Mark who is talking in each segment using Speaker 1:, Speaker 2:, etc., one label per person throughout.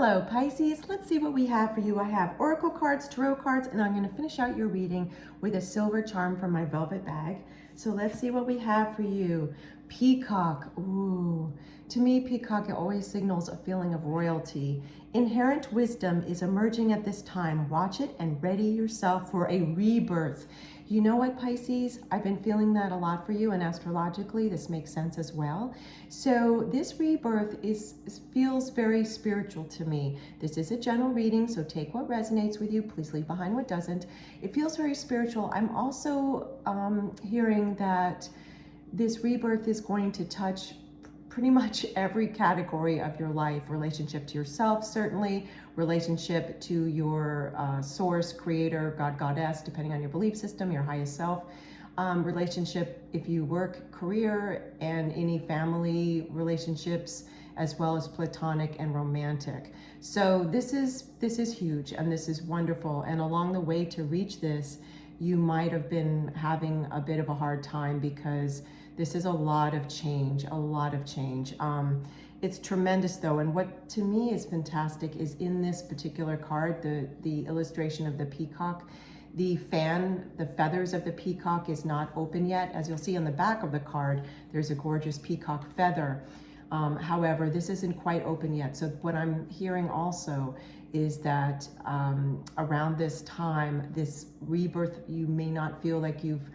Speaker 1: Hello Pisces, let's see what we have for you. I have oracle cards, tarot cards, and I'm going to finish out your reading with a silver charm from my velvet bag. So let's see what we have for you. Peacock. Ooh. To me, peacock, it always signals a feeling of royalty. Inherent wisdom is emerging at this time. Watch it and ready yourself for a rebirth. You know what, Pisces? I've been feeling that a lot for you, and astrologically, this makes sense as well. So this rebirth feels very spiritual to me. This is a general reading, so take what resonates with you. Please leave behind what doesn't. It feels very spiritual. I'm also hearing that this rebirth is going to touch pretty much every category of your life. Relationship to yourself, certainly. Relationship to your source, creator, God, goddess, depending on your belief system, your highest self. Relationship if you work, career, and any family relationships, as well as platonic and romantic. So this is huge, and this is wonderful. And along the way to reach this, you might have been having a bit of a hard time because this is a lot of change, It's tremendous though, and what to me is fantastic is in this particular card, the illustration of the peacock, the feathers of the peacock is not open yet. As you'll see on the back of the card, there's a gorgeous peacock feather. However, this isn't quite open yet. So what I'm hearing also is that around this time, this rebirth, you may not feel like you've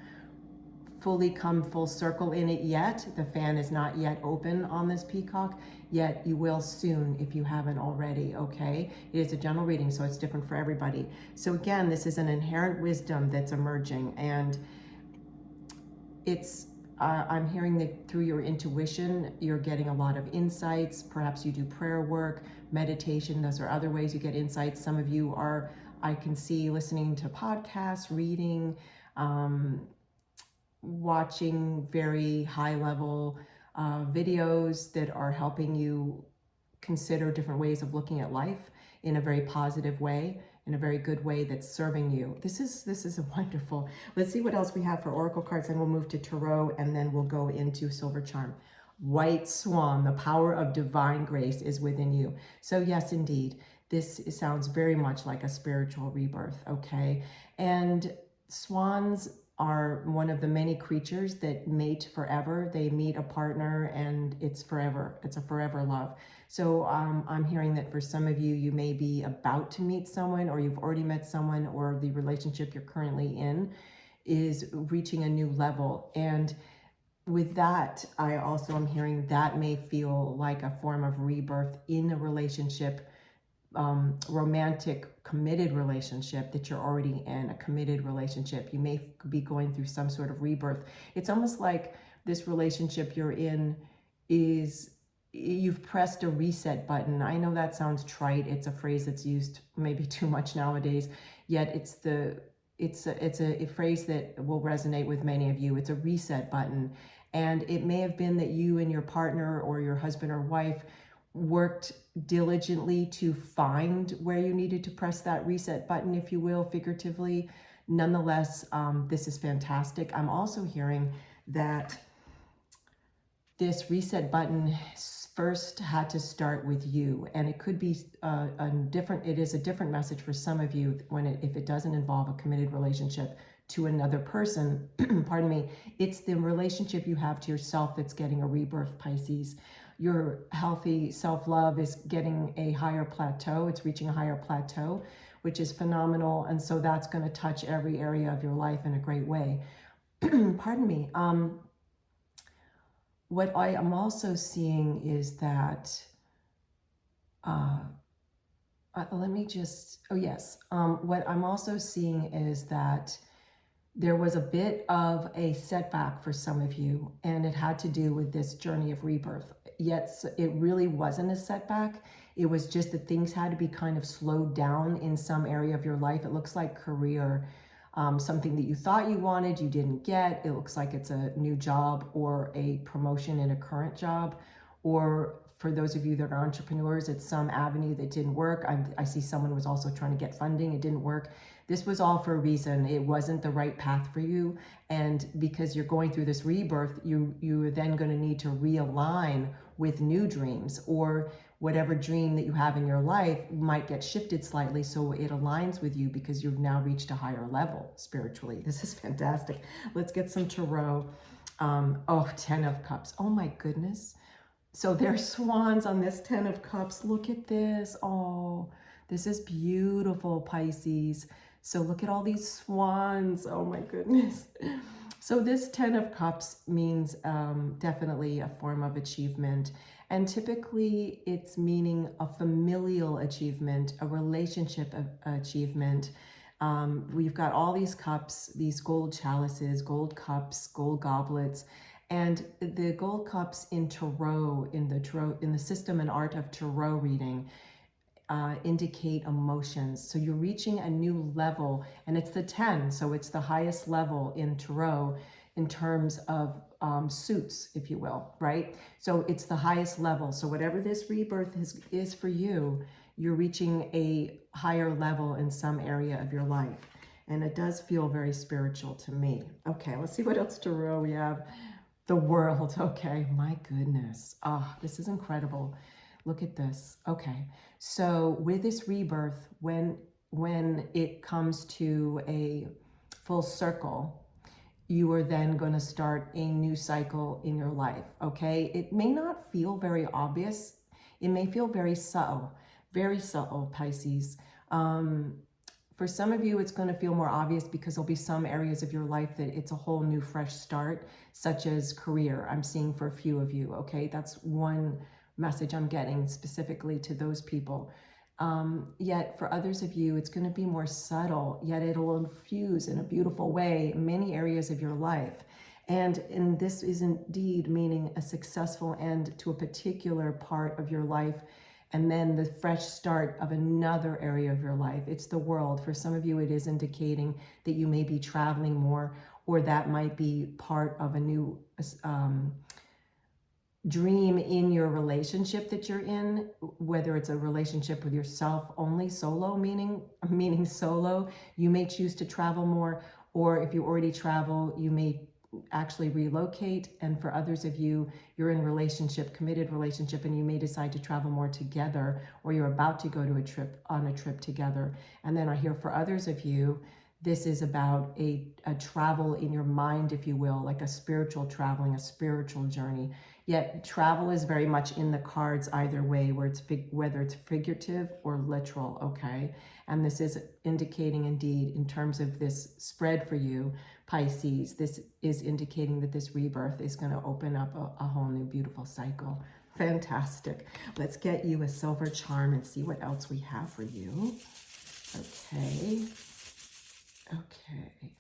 Speaker 1: fully come full circle in it yet. The fan is not yet open on this peacock, yet you will soon if you haven't already, okay? It is a general reading, so it's different for everybody. So again, this is an inherent wisdom that's emerging, and it's I'm hearing that through your intuition, you're getting a lot of insights. Perhaps you do prayer work, meditation. Those are other ways you get insights. Some of you are, I can see, listening to podcasts, reading, watching very high level videos that are helping you consider different ways of looking at life in a very positive way, in a very good way that's serving you. This is a wonderful. Let's see what else we have for oracle cards, and we'll move to tarot, and then we'll go into silver charm. White swan, the power of divine grace is within you. So yes, indeed, this sounds very much like a spiritual rebirth, okay? And swans are one of the many creatures that mate forever. They meet a partner and it's forever. It's a forever love. So I'm hearing that for some of you, you may be about to meet someone, or you've already met someone, or the relationship you're currently in is reaching a new level. And with that, I also am hearing that may feel like a form of rebirth in a relationship, romantic, committed relationship that you're already in, a committed relationship. You may be going through some sort of rebirth. It's almost like this relationship you're in is, you've pressed a reset button. I know that sounds trite. It's a phrase that's used maybe too much nowadays, yet it's a phrase that will resonate with many of you. It's a reset button. And it may have been that you and your partner or your husband or wife worked diligently to find where you needed to press that reset button, if you will, figuratively. Nonetheless, this is fantastic. I'm also hearing that this reset button first had to start with you, and it could be it is a different message for some of you if it doesn't involve a committed relationship to another person. Pardon me. It's the relationship you have to yourself that's getting a rebirth, Pisces. Your healthy self-love is getting a higher plateau. It's reaching a higher plateau, which is phenomenal. And so that's going to touch every area of your life in a great way. Pardon me. What I am also seeing is that, what I'm also seeing is that there was a bit of a setback for some of you, and it had to do with this journey of rebirth. Yet it really wasn't a setback. It was just that things had to be kind of slowed down in some area of your life. It looks like career, something that you thought you wanted, you didn't get. It looks like it's a new job or a promotion in a current job. Or for those of you that are entrepreneurs, it's some avenue that didn't work. I see someone was also trying to get funding. It didn't work. This was all for a reason. It wasn't the right path for you. And because you're going through this rebirth, you're then going to need to realign with new dreams or whatever dream that you have in your life might get shifted slightly so it aligns with you because you've now reached a higher level spiritually. This is fantastic. Let's get some tarot. Oh, 10 of Cups. Oh my goodness. So there's swans on this 10 of Cups. Look at this. Oh, this is beautiful, Pisces. So look at all these swans. Oh my goodness. So this 10 of Cups means definitely a form of achievement. And typically it's meaning a familial achievement, a relationship achievement. We've got all these cups, these gold chalices, gold cups, gold goblets. And the gold cups in tarot, in the system and art of tarot reading, indicate emotions. So you're reaching a new level, and it's the 10, so it's the highest level in tarot in terms of suits, if you will, right? So it's the highest level. So whatever this rebirth is for you, you're reaching a higher level in some area of your life. And it does feel very spiritual to me. Okay, let's see what else tarot we have. The World. Okay, my goodness. Oh, this is incredible. Look at this. Okay, so with this rebirth, when it comes to a full circle, you are then going to start a new cycle in your life, okay? It may not feel very obvious. It may feel very subtle, Pisces. For some of you, it's going to feel more obvious because there'll be some areas of your life that it's a whole new fresh start, such as career. I'm seeing for a few of you, okay? That's one message I'm getting specifically to those people. Yet for others of you, it's going to be more subtle, yet it'll infuse in a beautiful way many areas of your life. And this is indeed meaning a successful end to a particular part of your life, and then the fresh start of another area of your life. It's the World. For some of you, it is indicating that you may be traveling more, or that might be part of a new dream in your relationship that you're in, whether it's a relationship with yourself only, solo, meaning solo. You may choose to travel more, or if you already travel, you may actually relocate. And for others of you, you're in relationship, committed relationship, and you may decide to travel more together, or you're about to go to on a trip together. And then I hear for others of you, this is about a travel in your mind, if you will, like a spiritual traveling, a spiritual journey. Yet travel is very much in the cards either way, whether it's figurative or literal, okay? And this is indicating indeed, in terms of this spread for you, Pisces, this is indicating that this rebirth is going to open up a whole new beautiful cycle. Fantastic. Let's get you a silver charm and see what else we have for you. Okay. Okay.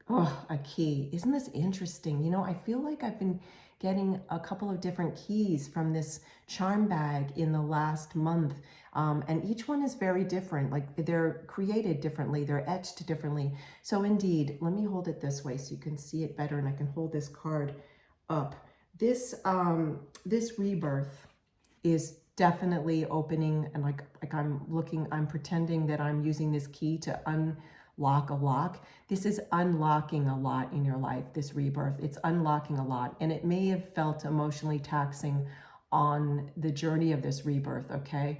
Speaker 1: Oh, a key. Isn't this interesting? You know, I feel like I've been getting a couple of different keys from this charm bag in the last month. And each one is very different. Like, they're created differently. They're etched differently. So indeed, let me hold it this way so you can see it better, and I can hold this card up. This rebirth is definitely opening, and like I'm pretending that I'm using this key to unlock a lock. This is unlocking a lot in your life, this rebirth. It's unlocking a lot, and it may have felt emotionally taxing on the journey of this rebirth, okay?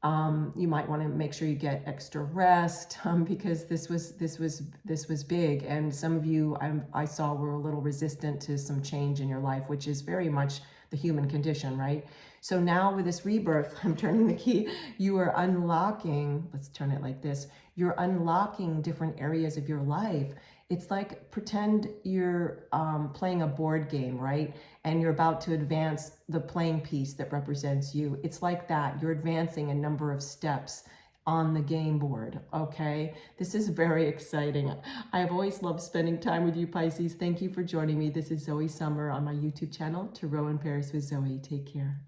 Speaker 1: You might want to make sure you get extra rest, because this was big, and some of you I saw were a little resistant to some change in your life, which is very much the human condition, right? So now with this rebirth, I'm turning the key, you are unlocking, let's turn it like this, you're unlocking different areas of your life. It's like, pretend you're playing a board game, right? And you're about to advance the playing piece that represents you. It's like that. You're advancing a number of steps on the game board, okay? This is very exciting. I have always loved spending time with you, Pisces. Thank you for joining me. This is Zoe Summer on my YouTube channel, Tarot in Paris with Zoe. Take care.